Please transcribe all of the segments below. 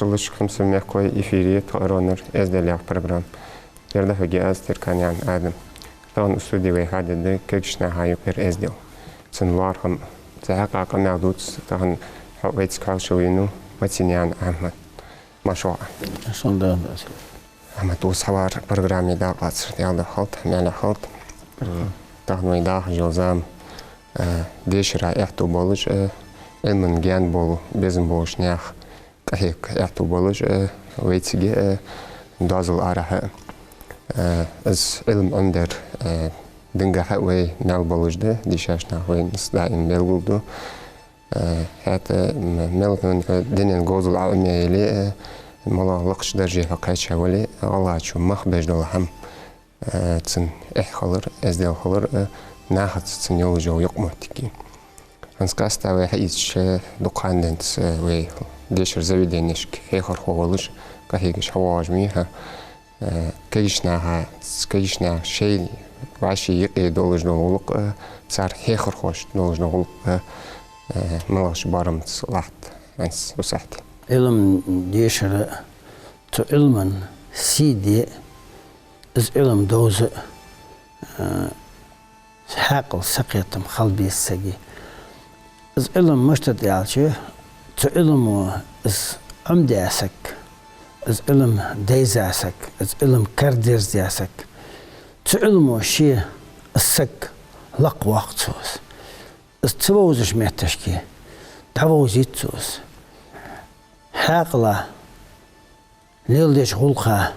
Hoşuluş kımsılmak koy efiri tağıronur ezdeliyaq program. Yerda höge az Türkanyan adım. Tağın üstüdi ve hadidi kökşna hayıqır ezdel. Çın var hım zahaqaqa mağdud tağın havayt kalşıvinu Matinyan Ahmet. Maşu'a. Sonda Ahmet o savar programı da qatsır. Diyalda halt, mele halt. Tağın veyda jilzam deşira ehtu boluş. Elmin gen bolu, bezin boluş niyaq. Kahik ehtu boluş. Veytigi dazıl araha. Az ilm önder dingaha ve mel boluşdu. Dişaşna ve nisdaim belguldu. Hatta melkün dinin gozul almeyeli mala laqış derceha qayça veli Allah çu mahbejde ham tsin ehxalır ezdel xalır nahat tsin yolcu yok muhtiki. Anskasta ve hiç dokandent ve deşir zavideniş heyxar xovalış kahigiş havajmi ha kayışna şey vaşi yqi dolujno uluq sar heyxar xoş dolujno uluq ملاش بارم صلاحت أنس وسحت. علم ديشرة تو علما سيدي إز علم دوز حاقل سقيتم خلبي السجي. إز علم مشتت يالشي تو علم إز عمدي أسك إز علم ديز أسك إز علم كرديرز أسك تو علم شيء السك لق وقت سوس. استووزش مهتشكي تووزيتوس حاقلا ليلدش غلقا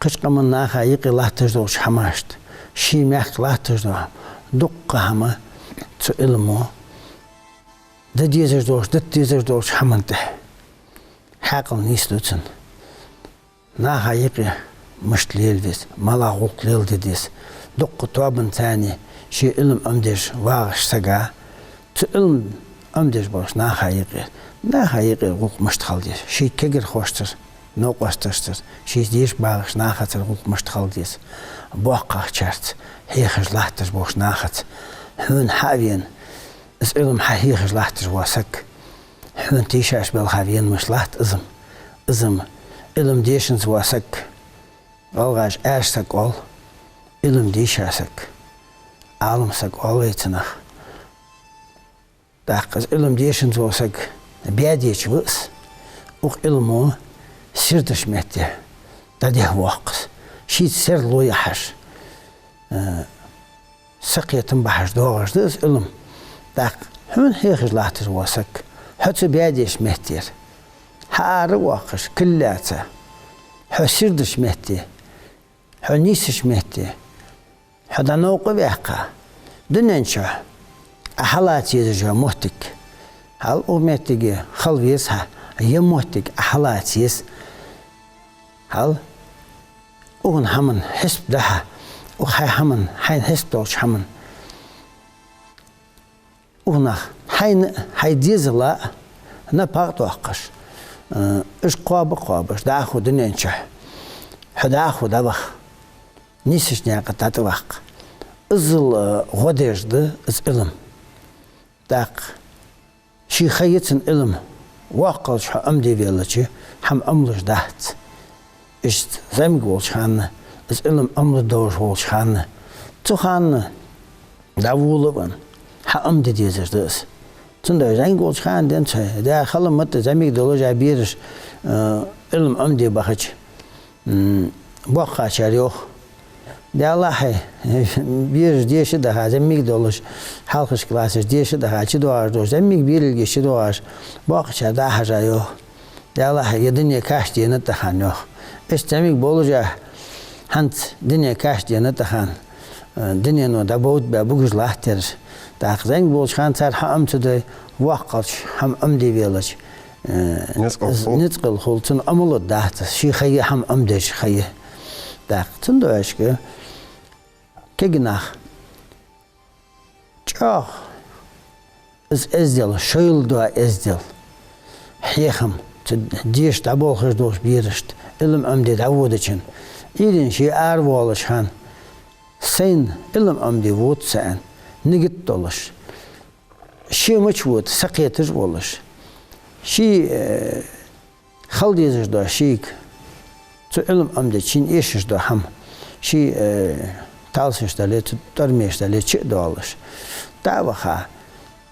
قشقا من ناخا يقي الله تجدوش حماشت شي ميحك الله تجدو دقا هما تو علمو دديزش دوش حمنته حاقل نيستوتن ناخا يقي مشت ليلدس مالا غلق ليلدس دقا توابن تاني شي علم أمدش واغش سجا علم أمدش باش ناخايقي غوق مشتخل ديس شي كجر خوشتر نوق واستشتر شي ديش باغش ناخاتر غوق مشتخل ديس بوقع شرط هيخش لحتر باش ناخت هون حاوين اس علم هيخش لحتر واسك هون تيشاش بالخاوين مش لحت ازم علم ديشنز واسك والغاش اشتك all علم ديشاسك عالمسك أوليتنا داقز علم ديشن زوسك بياديش بس وق علمو سردش مهتي داديه واقس شيت سر لو يحش سقيتم بحش دوغش دس علم داق هون هيخش لاحتر واسك حتى بياديش مهتير حار واقش كلاتا حو سردش مهتي حو نيسش مهتي حدا نوق بيحقا دننشا أحلات يزجا مهتك هل أمتك خلويسها يمهتك أحلات يس هل أون همن حسب دها وخي همن حين حسب دوش همن أونخ حين ديزلا نبغت وقش إش قابش داخو دننشا حداخو دبخ نيسش نياقة تاتواق ازل غديجد از علم داق شي خيتن علم واقل شو امدي بيلتشي هم املش دهت اشت زمق والشان از علم امل دوش والشان تخان داولبن ها امدي ديزر دس تندا زنق والشان دين دا خلم مت زمق دولجا بيرش علم امدي بخج باقا شاريوخ de Allah'ı bir diyişi daha zemmik doluş halkış klasış diyişi daha çi doğar doş zemmik bir ilgisi doğar bakışa daha haja yok de Allah'ı yedinye kaç diye ne tahan yok istemik boluca hant dinye kaç diye ne tahan dinye no da boğut be bu güzlahtır da zeng bolşan tar ham tudu vaqalş ham amdi velaç nitqil xultun amulu dahta şi xayy ham amdeş xayy da tunda aşkı كجناخ جاه ازدل شيل دوا ازدل حيخم تديش تعبول خش دوش بيرشت علم أمدي تعودشن إيرين شيء أروالشان سين علم أمدي وود سان نجت دولش شيء مشوت سقيتش ولش شيء خلديز دا شيك تو علم أمد چين إيشش دا هم شي تالسش دا لي ترميش دا لي چه دالش دا وخا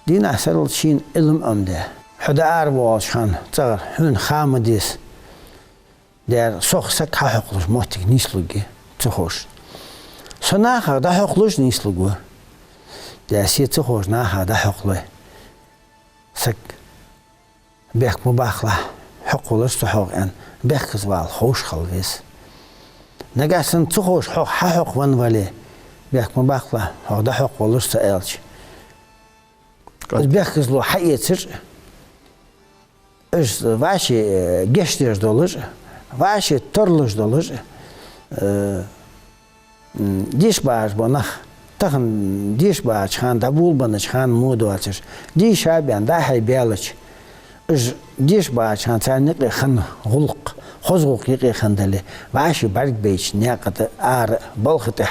دين أحسرل شين علم أمد حدا أربعش خان تغر هن خامديس در سوخ سك حقلش موتك نيسلوجي تخوش سناخ دا حقلش نيسلوجو در سي تخوش ناخ دا حقله سك بيك مباخله حقلش تحوق أن بيك زوال خوش خلويس نجاسن تخوش حق ونولي بيك مباخله دا حقلش تألش بيك زلو حيتر إيش واشي جشتير دولار واشي ترلش دولار ديش باش بناخ تخن ديش باش خان دبول بنش خان مودواتش ديش هابيان دا هاي بيالش إيش ديش باش خان تانيك خن غلق خزغوق يقي خندلي واشي برق بيش نياقة آر بلخته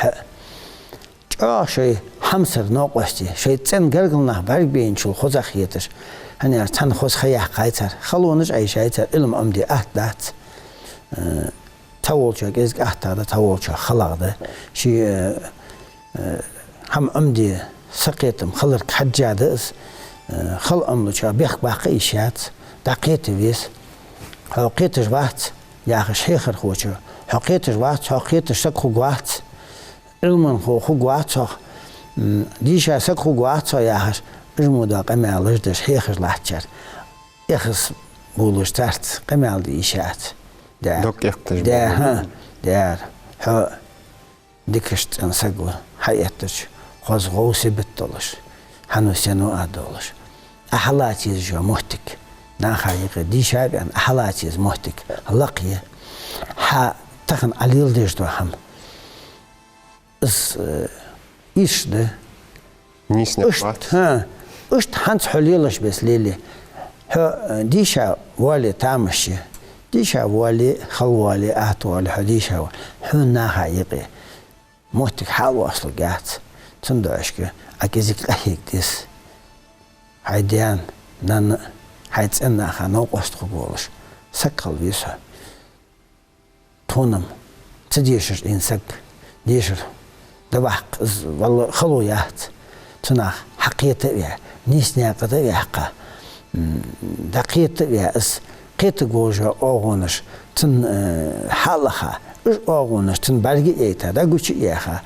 شيء حمسر ناقوستي شيء تن قرقلنا برق بين شو خزخ يتش هني تن خوش خياح قايتر خلونش أي شيء تر علم أمدي أهدات تولش جزء أهدات تولش خلاده شيء هم أمدي سقيتم خلرك حجادس خل أملش بيخ باقي إشيات دقيت بيس حقيتش وقت يا أخي شيخر خوش حقيتش وقت حقيتش سك وقت علم خو وقت ديش سك وقت يا أخي الموضوع قمالش دش هيخش لحجر يخص بولش تحت قمال دي إشاعت دوك يختش دار ها ديكشت انسقوا حياتش خاص غوسي بتطلش حنوسينو أدولش أحلاتي جو مهتك ناخايق دي شاب يعني أحلاتي مهتك لقيه ح تخن عليل ديش دو هم إيش ده نيسنك ها اشت هانس حليلش بس ليلي ها ديشا والي تامشي ديشا والي خلوالي اهتوالي حديشا حنا حقيقي موتك حال واصل قاعد تندعشك اكيزك اهيك ديس هايديان نان هايتسنا خانو قوستخ بولش سكال بيسا تونم تديشر انسك ديشر دبحق والله خلويات تناخ حقيقة ويا نيسني قد ويا حقا دقيقة ويا اس قيت جوجا أغنش تن حالها إيش أغنش تن برجع إيتا دا قوش إياها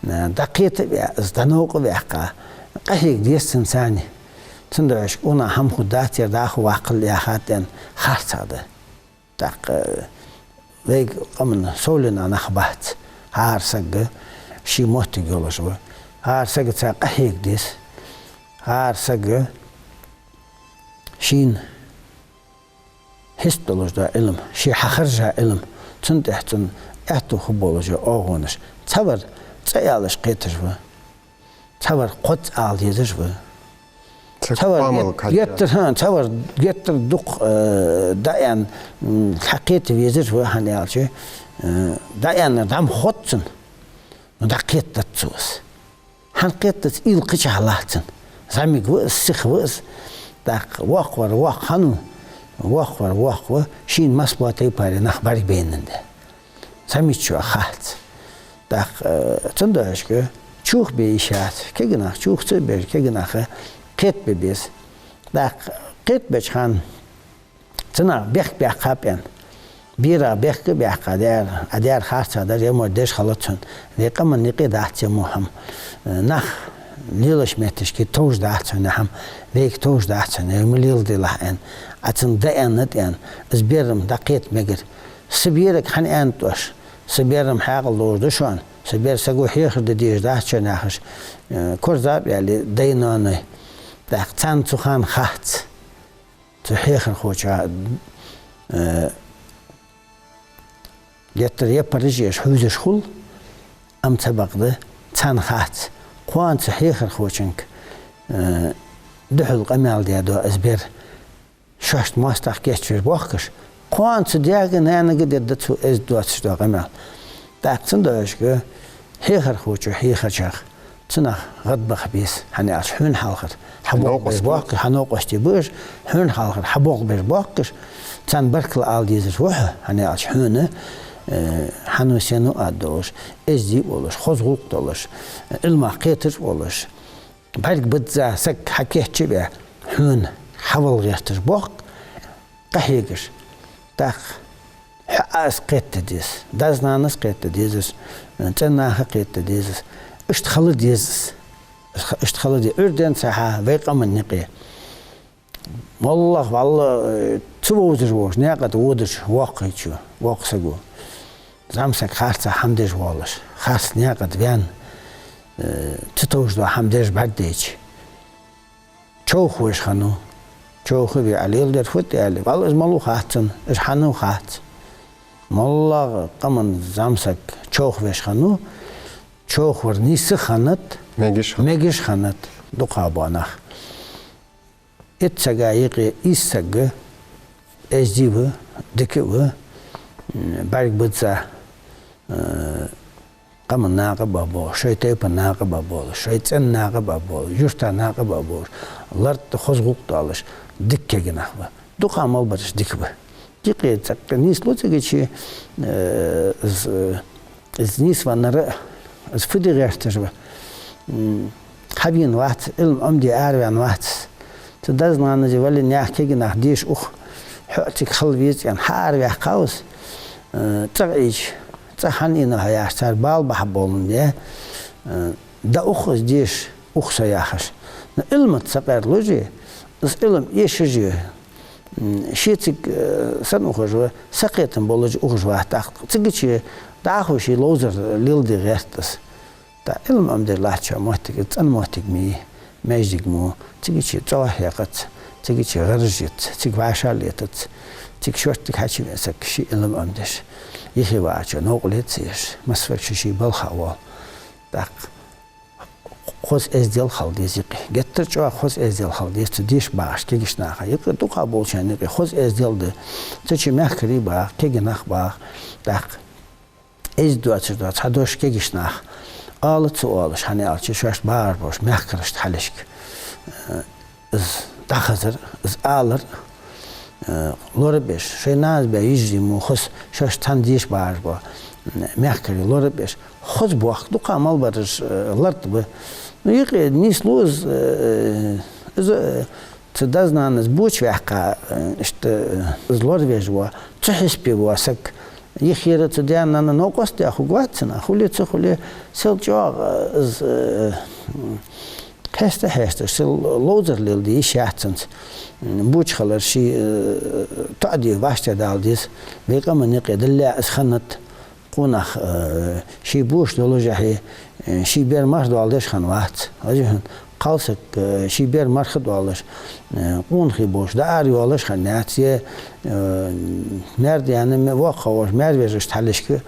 دقيقة ويا اس دنوق ويا حقا قهيك ديس إنساني تن دعش أنا هم خدات يرداخ واقل يا خاتن خارت هذا دق ويك أمن سولنا نخبات هار سجى شي موت يقولش هار سجى تاق هيك ديس هار سجى شين هستولش دا علم شي حخرجها علم تنتحتن احتو خبولش أغونش تصور تسألش قيتش و تصور قد آل يدش و تصور تصور يتر دق دايان حقيقة يدش و هنيالش دايان دام خطن دقيقة تسوس حقيقة إلقش علاتن زميك وسخ وس دق واقور واقنو واقور شين مسبوطي باري نخبر بيننده زميك شو خات دق تنداش که چوخ بیشات که گناه چوخ چه بیش که گناه قط ببیس دق قط بچخان تنا بیخ بیخابن بیرا بیخ بیخ ادر خارج ادر یه مردش خالتون رقم نقی دهتی مهم نه لیلش میتش که توش دهتون هم ویک توش دهتون ملیل دیلهن اتن دهن ندهن از بیرم دقیق میگر سبیرک هن انتوش سبیرم حاقل دوردشون سبير سقو حيخر دديش ده چناخش كورزاب يعني دينانه ده تان تخان خات تحيخر خوچا يتر يبرجيش حوزش خل ام تبقده تان خات قوان تحيخر خوچنك دحل قمال ديادو ازبير شاشت ماستخ گيشتر باخكش قوان تدياغن انا قد يدتو از دواتش دو قمال داكتن داش که هيخر خوچو هيخر شخ تنا غد بخبيس هني عش حون حالخر حبوق باقش حنوقش تبوش حون حالخر حبوق باقش Sen barkıl al diyizir vuha hani aç hüne hanu senu ad olur, ezdi olur, hozguluk da olur, ilma qetir olur. Belki bıdza sak hakiyetçi be hün haval giytir bok qahiyegir. Tak az qetti diyiz, daznanız qetti diyiz, cennaha qetti diyiz, işthalı diyiz. işthalı diyiz, ürden saha ve qaman niqi. Vallahi tuvuzur voş, ne kadar udur vaqiçu, vaqsagu. Zamsak xarsa hamdej olur. Xars ne kadar ben tutuşdu hamdej bagdej. Çok hoş hanu. Çok bir alil der fut ali. Vallahi malu xatsın, hanu xat. Vallahi qaman zamsak çok hoş hanu. Çok var nisi xanat. Megiş xanat. Duqabana. Etsaga yıqı issaga ezdivi dikivi bark bıtsa qaman naqa babo şöytepa naqa babo şöytsen naqa babo yurta naqa babo lart xozguq dalış dikke ginahva duqamal barış dikvi diqi tsaqqa nisloca geçi iz nisvanları iz fidigertejva habin vaxt ilm amdi arvan vaxt تدازنا نجوالي نحكي جناح ديش أخ حقتك خلبيت يعني حار وحقاوس تعيش تحنينا هيا صار بال بحبولن ده ده أخ ديش أخ سياحش علم تسقر لوجي بس علم يشجع شيتك سن أخرج سقيتن بولج أخرج واحد تيجي داخل شيء لوزر ليلدي غيرتس ده علم أمد الله شو محتاج أنا محتاج مي مجدك مو تيجي تروحيقت تيجي غرجت تيجي عشاليتت تيجي شوتك حكي مسك شيء علم أمدش يخي واجه نقولت سير مسفك شيء بالخوال دق خوز ازديال خالديزيقي جتر جوا خوز ازديال خالديز تديش باش كيجش ناخا يقدر تقابل شانيقي خوز ازديال ده تيجي مخري با كيجي ناخ با دق ازدوات هدوش كيجش ناخ آلت سوالش hani alçı şaş bağır boş mehkırıştı halişk dağızır alır lora beş şey naz be yijri mu xus şaş tan diş bağır bo mehkırı lora beş xus bu akdu kamal barış lart bu yıqı nisluz tdaznanız buç vehqa işte zlor vejwa thispi vasak يخير تديان أنا نقصت يا أخو قواتنا خلي تخلي سل جاغ از هسته سل لوزر للدي شاعتنت بوش خلر شي تعدي واشتا دالديس بيقا من يقيد الله اسخنت قونخ شي بوش دولوجاهي شي بير ماش دوالديش خنوات أجهن قالسك شي بير مرخد والش قونخي بوش داري والش خناتيه nerede yani vakı var merveş talışkı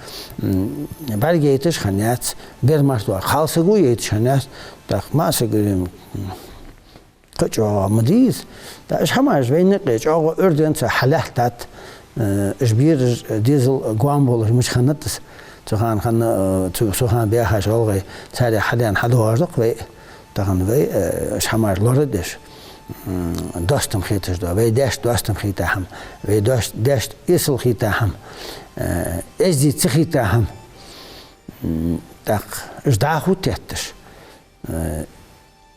belge yetiş haniyat bir mart var kalsa bu yetiş haniyat da masa görüm kaç mı diyiz da iş hamaj ve ne kaç o ördünse halahtat bir dizel guam olur mı hanat tuhan tuhan bir haş olgay sadece halen hadu vardık ve tahan ve iş hamajları dostum خيتش دو وي داش دوستم خيتهم وي داش اسل خيتهم ازدي تخيتهم دق ازداخو تيتش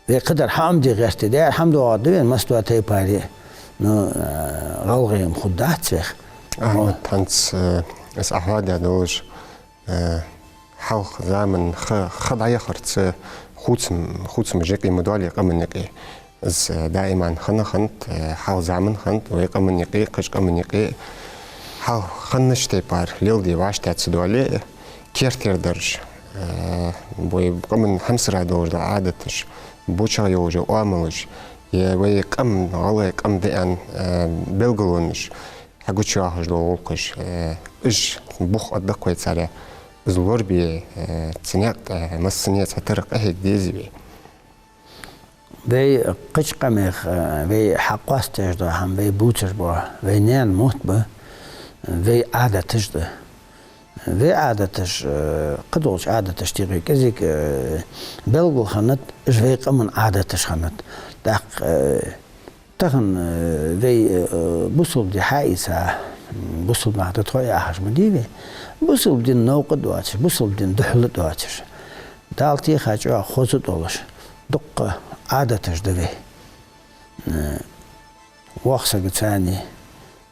وي قدر حمدي غيرت ده الحمد لله دين مستوى باري نو غلغيم خدات سيخ تانس اس احواد دوش حلق زمن خضعي خرت خوتم جيقي مدوالي قمنقي از دائما خنت حال زمن خنت ويقمن يقي قش قمن يقي حال خنش تبار ليلدي واش تاتسدولي كير درج بوي قمن حمسرا دوج عادتش بوچا يوج اواملج وي قم على قم دان بلغلونش حقوچا هج لوقش اش بوخ ادق كويتساري زلور بي تنيق مسنيه ترق اهك ديزي وی قشقمه وی حقاستش ده هم وی بوتش با وی نان موت با وی عادتش ده وی عادتش قدوش عادتش تیگه کزیک بلگو خانت اش وی قمن عادتش خانت دق تهن وی بسول دی حایسا بسول نهاد توی آخرم دیوی بسول دین نوق دواتش بسول دین دهل دواتش دالتی خاجا خوزد olmuş دق عادتش دوی وقت گذانی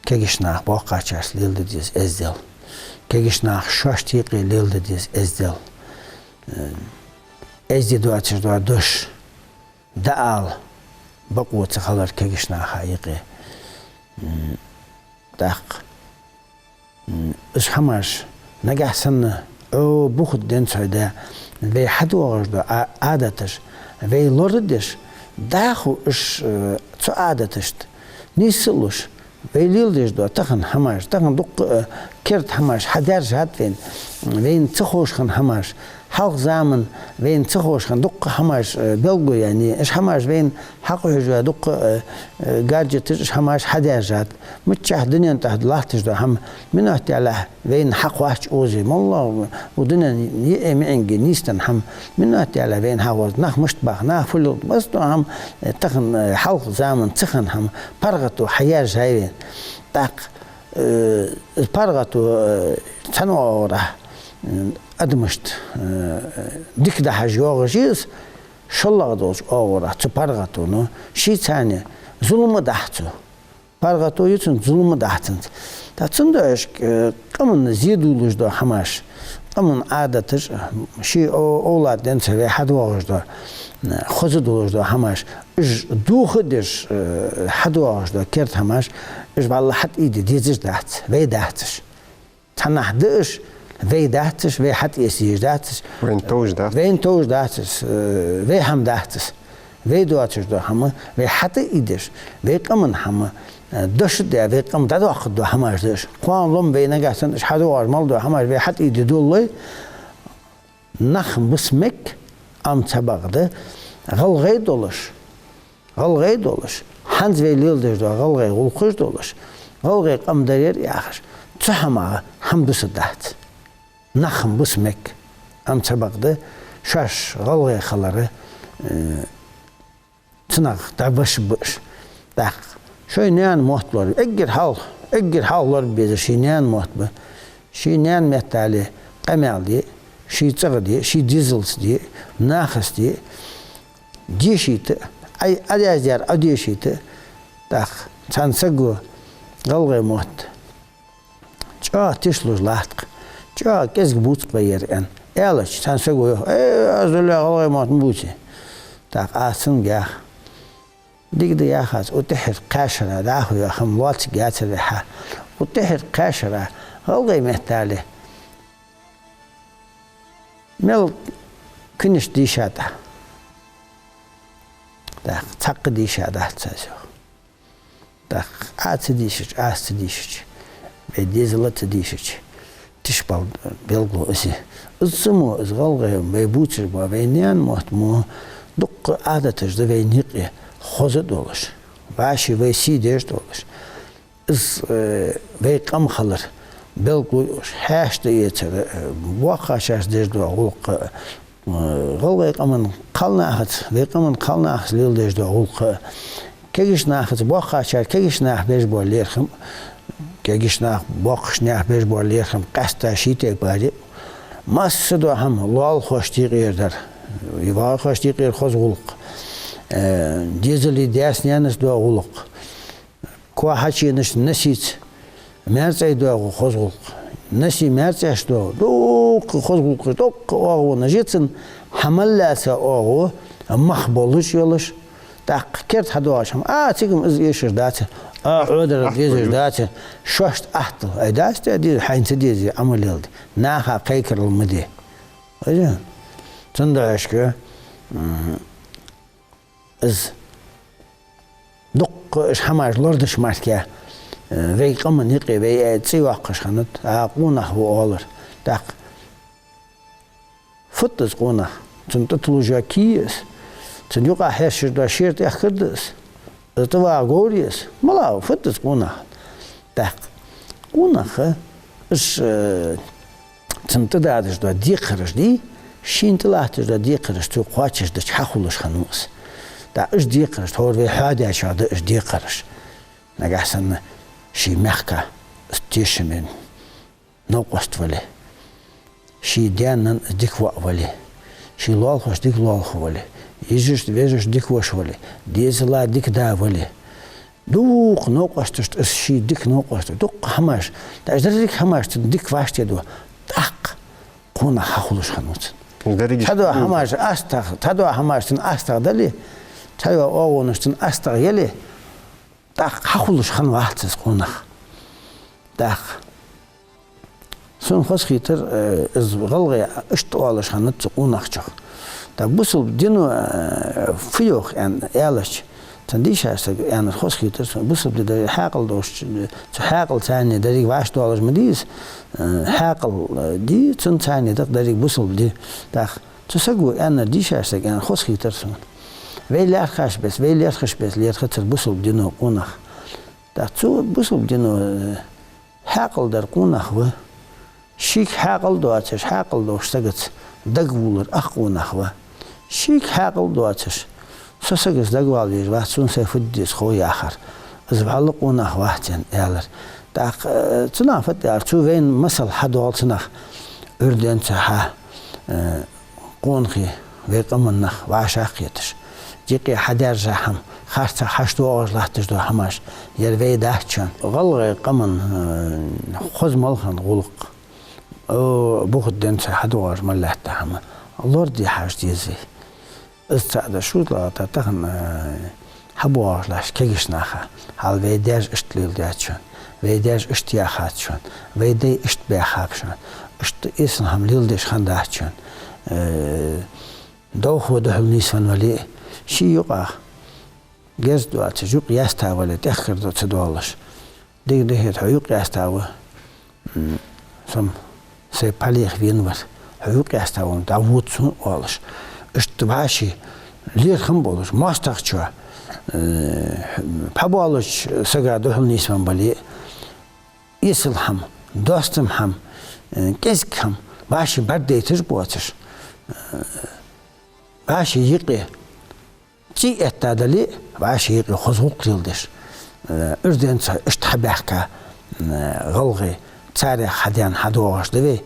کهیشناخ باقاچاس لیلد دیز ازدل کهیشناخ شاشتیقی لیلد دیز ازدل ازدی دواتش دوادش دال بقوت خالر کهیشناخ حقیقی دق إيش حماش نجح سنة أو بخد دين سعدا في حد وغرد عادتش في لوردش داخو إيش تو عادتش نيسلوش في ليلدش دو تخن حماش تخن دق كرت حماش حدار جات فين تخوش خن حماش حق زمن وين تخوش خن دق حماش بلغو يعني إيش حماش وين حقه جوا دق جارجت إيش حماش حدار جات متشاه دنيا تحت لاحتش ده هم من احتياله وين حق واحد أوزي والله ودنيا يأمي نيستن هم من احتياله وين حواز نخ مشتبه نخ فلو بس ده هم تخن حق زمن تخن هم برغتو حياة جايين تاق برغتو تنوره أدمشت ديك ده حاجة جيز شلّا دوش أورا تبرغتو نو شيء ثاني ظلم دحتو برغتو يتون ظلم دحتنت تاتسندش كمن زيدولوش ده حماش كمن عادتش شيء أولاد دنس في حد واجد ده خزدولوش ده حماش إج دوخدش حد واجد ده كرت حماش إج بالله حد إيدي ديزش دحت في دحتش تنحدش في دحتش في حد يسيج دحتش وين توج دحتش في هم دحتش في دواتش ده هم في حد إيدش في كمن هم دش ده في كم ده واخد ده هماش دش قام لهم بينا جالسين إيش حد واحد مال ده هماش في حد إيدي دولي نخم بسمك أم تبغده غلغي دولش هنز في ليل دش ده غلغي غلقش دولش غلغي قام دير ياخش تحمى هم بسدات نخم بسمك أم تبغده شاش غلغي خلره تناغ دبش بش دق شوي نيان محتبر اجر حالlar بيز شي نيان محتبر شي نيان متالي قمال دي شي تغ دي شي ديزلز دي ناخس دي ديشيت اي اديازيار اديشيت دق تنسغو غلغي محت جا تشلوز لاحق جا كزغ بوت بير ان الاش تنسغو ازل غلغي محت بوتي دق اسن جا ديك يا خاص وتحر قاشرة داخل يا خم وات جات الريحة وتحر قاشرة غلغي محتاله مل كنش دي شاده داخ تق دي شاده تسو داخ آت ديشش بديزلت ديشش تشبال بلغو اسي السمو از غلغي بيبوتر با بينيان محتمو دق عادتش ده بينيقي خوزد olmuş. Başı ve sideş olmuş. İz ve kam kalır. Belki haşta yeter. Bu kaşas derdi oluk. Gılgı kamın kalnahat ve kamın kalnahat lil derdi oluk. Kegiş nahat bu kaşar kegiş nah beş bollerhim. Kegiş nah bakış nah beş bollerhim. Qasta şitek bari. Masdo ham lal xoştiq yerder. Yuva xoştiq yer xoz oluk. ديزلي داس نيانس دو غلق كوا حشي نش نسيت مرزي دو خزغلق نسي مرزيش دو خزغلق دوك اوغو نجيتن حملاسا اوغو مخبولش يولش داق كرت حدواشم تيكم از يشر دات عودر ديزر دات شوشت احتل اي داست دي حينت ديزي عمل يلد ناخا قيكر المدي اجا تنداشكو از دق اش حماش لردش ماركه وی قمن يقي وی تسي واقش خنت قونه هو اولر دق فتز قونه تنتطلوجا كيس تنيقع حشر دا شيرت اخردس توا غوريس ملا فتز قونه دق قونه اش تنتدادش دا دي خرج دي شين تلاحتش دا دي خرج تو قواچش دا چخولش خنوس da iş diqırış, tor ve hadi aşağıda iş diqırış. Nagasın şi mehka istişimin noqost vali. Şi diyanın dikva vali. Şi lol hoş dik lol vali. Ijish vejish dik voş vali. Dizla dik da vali. Duq noqost şi dik noqost. Duq hamaş. Da dik hamaş dik vaşte do. Tak. Quna haquluş hanut. Tado hamaş astaq, tado hamaşın astaq dali. Tado oğunuşun astaq yeli. Tak haquluş han vaxtsız quna. Tak. Son xosxitir iz qalğa işt olish hanut qunaqçıq. Da busul dinu fiyox yani yalaş. Tandişarsa yani xosxitir busul de haqıl doş. Haqıl tani dedik vaxt olish mı diyiz? Haqıl di tun tani dedik busul di. Tak. Tsagu yani dişarsa yani xosxitir son. Veyler xaşbes, veyler xaşbes, ler xatir busul dinu qunaq. Da tu busul dinu haqıl der qunaq ve şik haqıl doatır, haqıl doştagıt dagvulur aqunaq ve şik haqıl doatır. Sosagız dagvalir ve sun sefuddis xoy axar. Zvalı qunaq vahten eler. Da tunafat der tu veyn masal hadoltnaq ürden ha qonqi ve qamanaq vaşaq yetir. Jiqi hadar jaham xarta haştu oğlahtır do hamaş yer ve dahçan. Qalğa qaman xozmalxan quluq. Bu xuddense hadoğar mallahta hama. Allah di haş dizi. İstada şurada da tağın haboğarlaş kegişnaha. Hal ve der iştlil diyatçın. Ve der iştiyahatçın. Ve de iştbeyahapçın. İşte isin hamlil deşhandahçın. Doğu döhül nisan veli şi yuqa. Gez duatı yuq yasta veli tehkir dutsu doğalış. Dig dihet yuq yasta veli. Som se palih vin var. Hüyük yastavun davutsun olur. İşte başı lirhim olur. Mastakça pabu alış sagada hıl nisman bali isilham dostum ham gezk ham başı bardaytır bu atır. Başı yıqı ci ettadali başı yıqı xozğuq yıldır. Ürdense iştabahka gılgı Çare hadiyan hadoğaşdı ve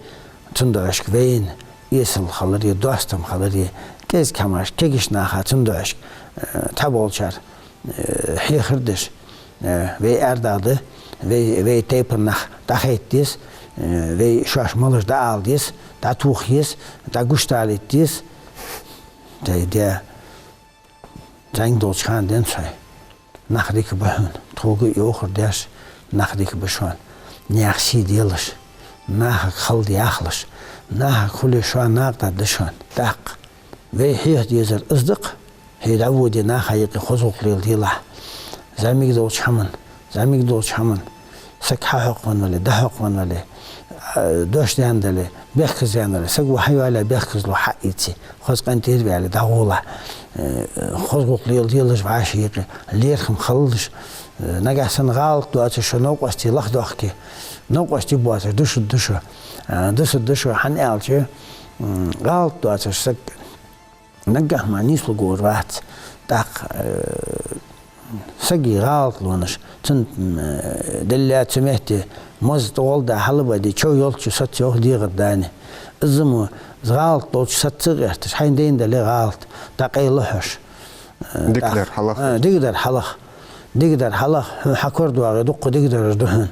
tündaşk veyin yesil xalır dostum xalır gez kamaş kegişnaha tündaşk tabolçar hexirdir ve erdadı ve teypırnaq daxetdiz ve şaşmalır da aldiz da tuğyiz da guştal etdiz de zang dolçkan den say naxdik bahun tuğu yoxur ders naxdik başan Niyakşi diyorlar. Nahak xal diyaklar. Nahak kulu şu an naqda dışan. Tak. Ve hiyat yazar ızdık. Heydavudi nahayıqı xozuklu diyorlar. Zamig dolç hamın. Zamig dolç hamın. Sakha hukman veli, da hukman veli. Döş diyandali, bekhiz diyandali. Sagu hayvala bekhizlu haiti. Xozqan terbiyali dağula. Xozuklu diyorlar vaşiqi. Lirxim xalılış. Nagasın qalq duatı şu noqosti laq doqki. Noqosti buatı düşü han elçi qalq duatı sak nagah manislu gorvat. Tak sagi qalq lunuş. Tın dellat mehti moz olda halbadi çoy yolçu sat yoq diğdani. Izımı qalq dolçu satı gertir. Hayn deyindeli qalq. Taqaylı hoş. Dikler halaq. Dikler halaq. Digder halaq hakor duağı duqqu digder duhun.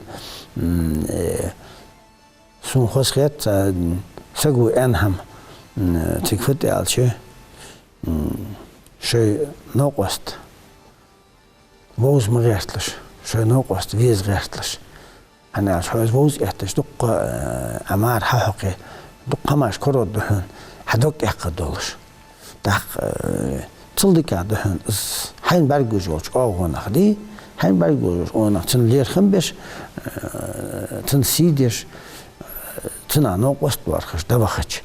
Sun xosqiyat sagu enham tikfut alçı şey noqost. Voz mıgertliş. Şey noqost viz gertliş. Ana şoz voz ehtiş duqqu amar haqi duqqamaş korod duhun. Hadok yaqdoluş. Tak Çıldika duhun hayn berguj olç oğunak di. Hayn berguj oğunak tın lirxim bir tın sidir tın anoqost barxış davaxıç.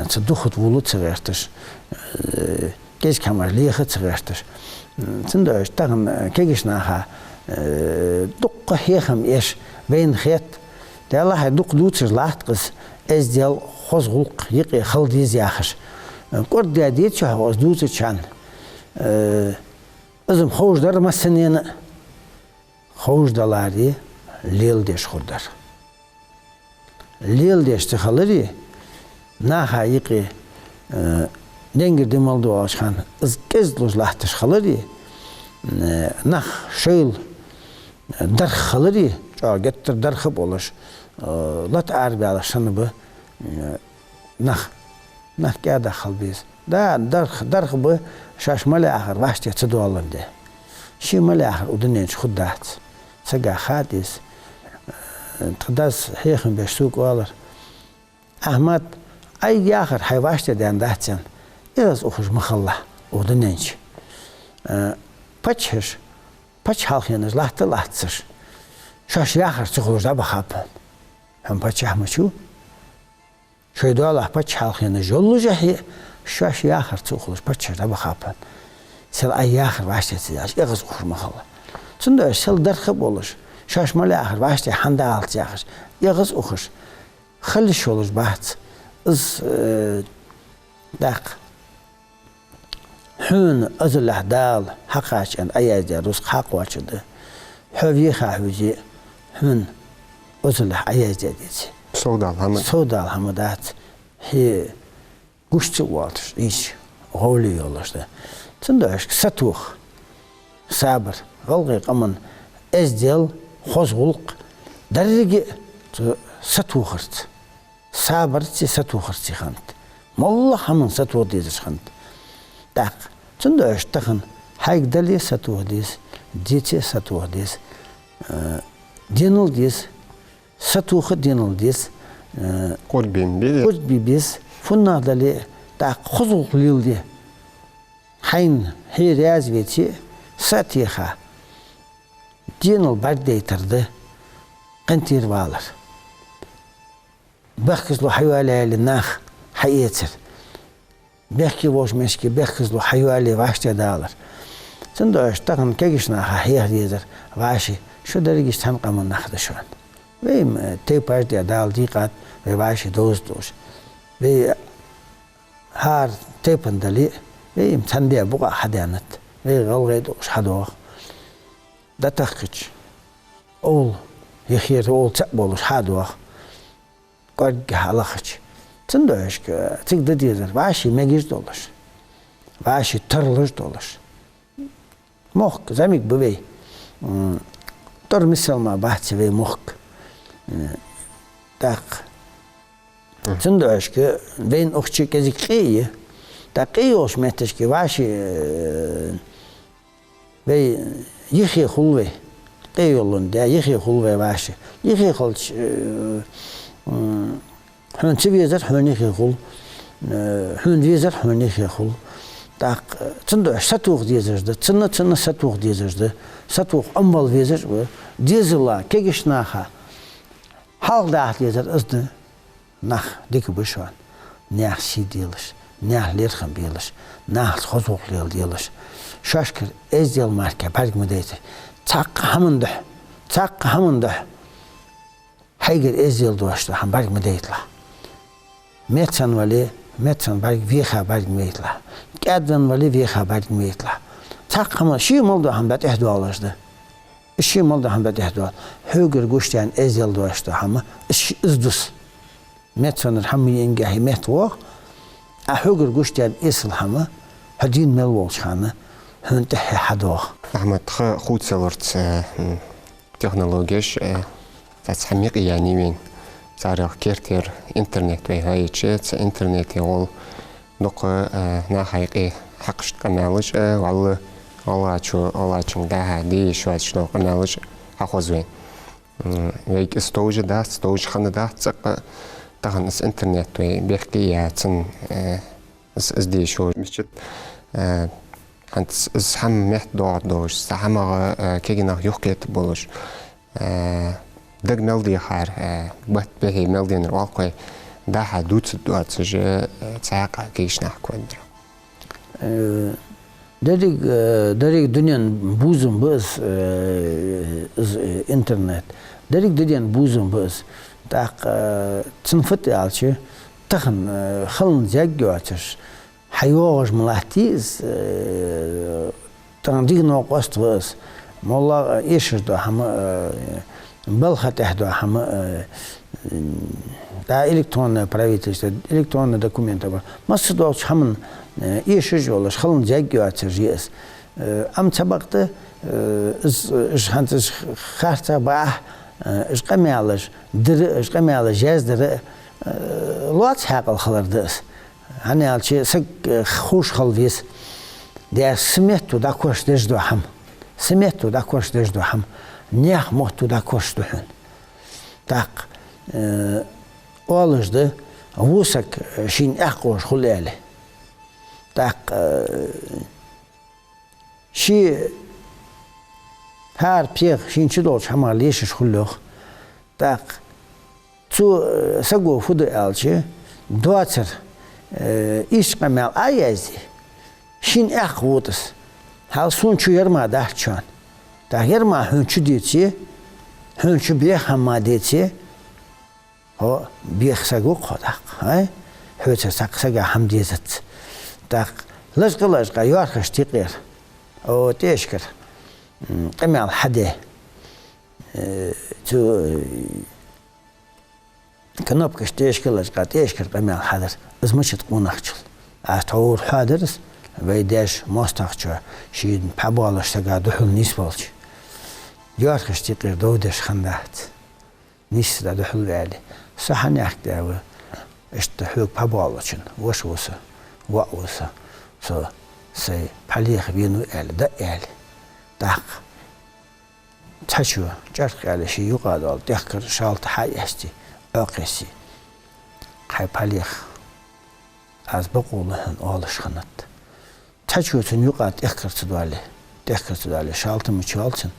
Tın duxut vulu çıgartır. Gez kamar lirxı çıgartır. Tın da tağın kegişnaha duqqa hexim eş veyn xet. De Allah duq duçır lahtqız ez del xozğulq yıqı xıldiz yaxır. Kord diye çağız duçır çan. Özüm hoşdar maseneni hoşdaları lil deş kurdar. Lil deşti halırı na hayıqı dengirdim oldu açkan izkezluz lahtış halırı nah şöyle dar halırı çoğu getir darxıp olur. Lat arbi alışanı bu nah gâda xal biz. Da darxıbı şaşmalı ahır vaştiya çıdı olundu. Şimalı ahır udunenç xuddat. Saga xadis tadaz heyxin beştuk olur. Ahmet ay yaxır hayvaştiya den dahtcan İraz oxuş mıxallah udunenç. Paçır paç halkınız lahtır. Şaş yaxır çıxılır da baxapın. Hem paçah mı şu? Şöyle Allah paç halkınız yollu jahi şaş yaxır çıxılır paçır da baxapın. Sel ay yaxır vaştiya çıdaz İraz oxuş mıxallah. Çünkü sel darxıp olur. Şaşmalı yaxır vaştiya handa alt yaxır. İraz oxuş. Xiliş olur baht. İz daq. Hün azıllah dal haqaçan ayazda rus haqwaçıdı. Hövye xahüci hün azıllah ayazda dedi. Sodal hamadat he guşçu waltır iş holi yollaştı. Çünkü aşk satuh sabır galgı qaman ezdel xozgulq darigi satuhırt. Sabır çi satuhırt xant. Molla hamın satuh dedi xant. Tak. Çünkü aştahın haygdali satuh diz, diçe satuh diz, dinul diz, satuhı dinul diz, Kurbi biz, funnadali tak xuzul lildi. Hayn hiraz veti satiha dinul bardaytırdı, qantir valır. Bakızlı hayvalaylı nah hayetir. Belki boş meşki, belki hayvali vaşta dağılır. Şimdi aştağın kegişna hayır diyedir. Vaşi, şu dergiş tanqamın naxdı şu an. Ve teypaj diye dağıl diqat ve vaşi doz. Ve har teypandali ve imtandiye buğa hadiyanat. Ve galgay doş hadoğ. Dataqıç. Oğul, yexir oğul çap boluş hadoğ. Qargı halaqıç. Çünkü aşk, çıktı diyorlar, vaşi megiz dolur, vaşi tırılır dolur. Muhk, zamik bu bey, tor misalma bahçe ve muhk, tak. Çünkü aşk, ben okçu kezik kıyı, tak kıyı olş mehteşki vaşi, ve yıxi hulve, kıyı yolunda yıxi hulve vaşi, yıxi hulç, Hün çiviyezer hünni xul, hün viyezer hünni xul. Tak, çünkü satuq diyezerdi, çınna satuq diyezerdi, satuq amval viyezer bu. Diyezilla kegişnaha, halk dağıt diyezer ızdı, nah diki bu şu an. Nah si diyelir, nah lerxan biyelir, nah xozuq diyelir. Şaşkır ez diyel marka pargımı deydi. Çak hamındı. Hayger ez diyel duaştı, ham pargımı deydiler. Metsan vali, metsan barg viha barg meitla. Kadvan vali viha barg meitla. Takama şi moldu hambat ehdualaşdı. Şi moldu hambat ehdual. Höger guştan ezel duaştı hama. İzdus. Metsanır hamı yengahi metvo. A höger guştan esel hama. Hadin melvolş hama. Hünte hado. Ahmet xutselort texnologiş tashamik yani min. Sarık kerter internet ve hayçet interneti ol doku na hayqi haqşt kanalış vallahi Allah için daha değil şu açıdan kanalış haqozven ve istoğu da xanı da çaq tağın internet ve belki yatın izdi şu miçet ant ham meht doğ sahama kegina yok et buluş Dag meldi har bat behi meldin walqay daha dut duatsıcı çaqa kişnah kondra. Derik dünyanın buzun buz internet. Derik dünyanın buzun buz. Tak sınıfı alçı takın xalın jag göçür. حيوغش ملاتيز تندينو قستوس مولا إيش دو هم بلخته دو هم دا إلكترون правительство إلكترون دокументы бар. Масыдоч хамын إيش жолаш халын жаггуатыр жес. Ам табакты إش хантыз харта ба إش قميالش در إش قميالش جاز در لوات حقل خلردس. هني على سك خوش خلويس. ده سمعتو دا كوش دش دو هم. سمعتو دا كوش دش دو هم. نيح محتو دا كوش دو هن. Так олжды вусак шин ақош хулеле. Так ши хар пех шин чидолч хамар лешиш хуллох. Так цу саго фуды алчи дуацер ишқамел аязи шин ақ вудыс. Хал сунчу ерма дахчан. Так ерма хунчу дечи хунчу бех хамма дечи هو بيخسقو قدق هاي حوت سقسقا حمديزت داق لجق يارخش تقير او تشكر قمع الحدي تو كنوبكش تشكر قمع الحدر ازمش تقون اخجل اتور حادرس ويداش مستخجو شيد بابالش تقا دحل نسبالش يارخش تقير دودش خندات نيس دا دحل بالي صحن يحكي اشتحوك بابالوشن وش وسا وأوسا سو سي بحليخ بينو آل دا آل داق تحشو جرق على شي يقادول ديخكر شالت حي استي اقسي حي بحليخ از بقولهن آلش خنت تحشو تن يقاد ديخكر تدوالي شالت مچالتن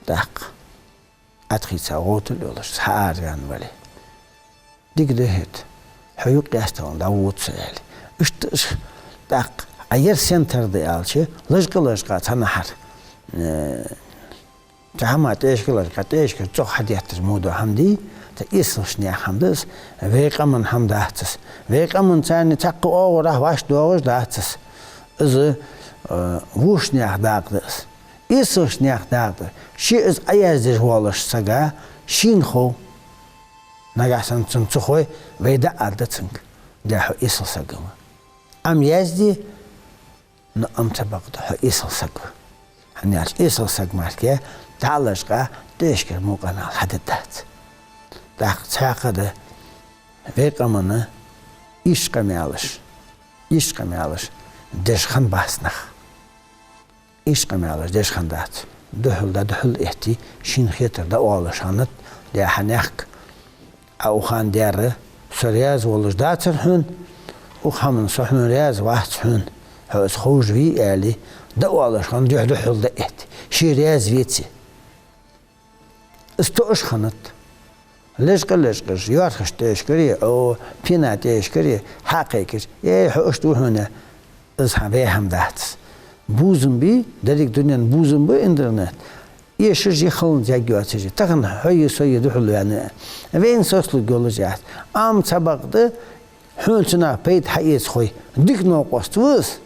داق أتخيصا غوتل يولش سعار يعني ولي ديك دهت حيوق يستون داوود سيالي اشتش داق أير سنتر دي آلشي لجقا تنحر تهما تيشكا زوخ حدياتر مودو حمدي تإيسلش نيا حمدس ويقا من حمداتس ويقا من تاني تاقو أوره واش دوغش داتس إذا ووش نيا داقدس إيسوش نياخ داغدر شي إز أيازدر والش ساقا شينخو ناقاسن تنسخوي ويدا أردتنك داحو إيسل ساقا أم يازدي نو أم تبقى حو إيسل ساقا هنياش إيسل ساقا ماركي تعالشقا ديشكر موقعنا الحددات داق تاقا ويقا منا إشقا ميالش ديشخن باسنخ إيش قميالش ديش خندات دحل إحتي شين خيتر دا أولشانت دا حنيخك أو خان ديار سرياز ولش داتر هن وخامن صحن رياز واحد هن هو خوش في آلي دا أولشان دحل دا إحتي شي رياز فيتي استوش خنت لشقش يارخش تشكري أو بينا تشكري حقيقش حوش دو هنا إزها بيهم داتس بوزن بي دارك دنيا بوزن بي إنترنت يشجع خلنا جاكيواتي تكن هاي سوي دحلو يعني وين سوسلو جولو جات أم سبقته حولنا بيت حيات خوي ديك نوقست وس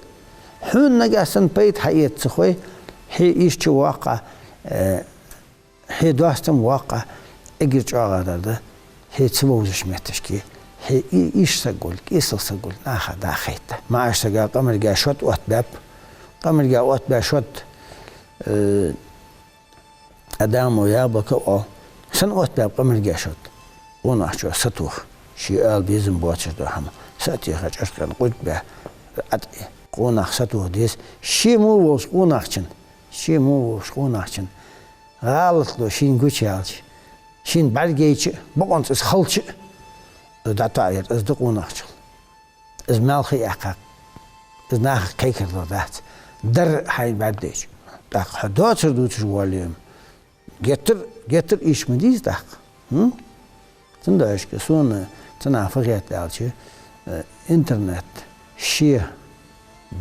حولنا جالسن بيت حيات خوي هي إيش واقع هي داستم واقع أجر جاغا ده هي تسووش متشكي هي إيش سقول سقول ناخذ داخيته ما أشتغل قمر جاشوت واتباب قمر جاوات باشوت أدام ويابك أو سن واتباب قمر جاشوت ونحشو ستوخ شي آل بيزن بواتش دو هم ساتي خاج أشكال قلت به أدقي قوناخ ستوخ ديس شي مووش قوناخشن غالط لو شين قوشي هالش شين برگيش بقونت اس خلش دا تاير اس دو قوناخشل اس مالخي أحقاق اس ناخ كيكر دو دات در حي برديش داق حداتر دوتر واليوم getir iş mi deyiz daq? Tında eşke sonra tına fıqiyat alçı internet şi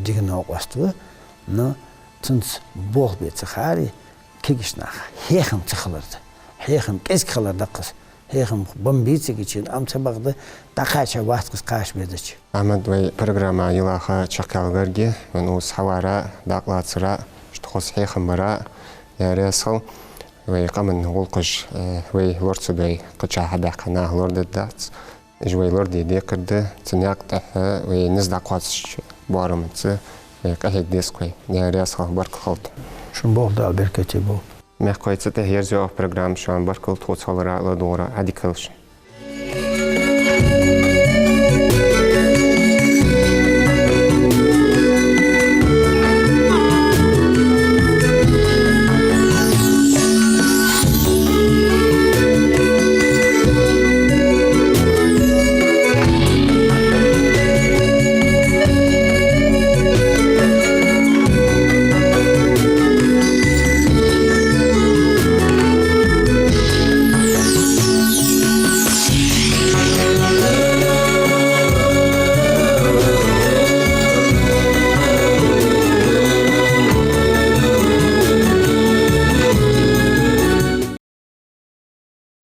digna oqastı no tınç bol bet xari kegişna hexim çıxılırdı. Hexim kesk xalarda qız Heyhim bombiyci için amca bagdı daqaça vaqtqız qaş berdiç. Ahmet ve программа yılaha çakalgargi ben o savara daqlatsıra işte hos heyhim bara yarasal ve qamen olqış ve lortsuday qıça hadaqana lordadat جوي لوردي دي كرد تنياق تحه ونزدق قاتش بارمتس قهيك ديسكوي يا رياس برك خلط Şun boldu alberketi bu. ما قايت تهيرجو برنامج شان بركل توصل را لدورا عادي كلش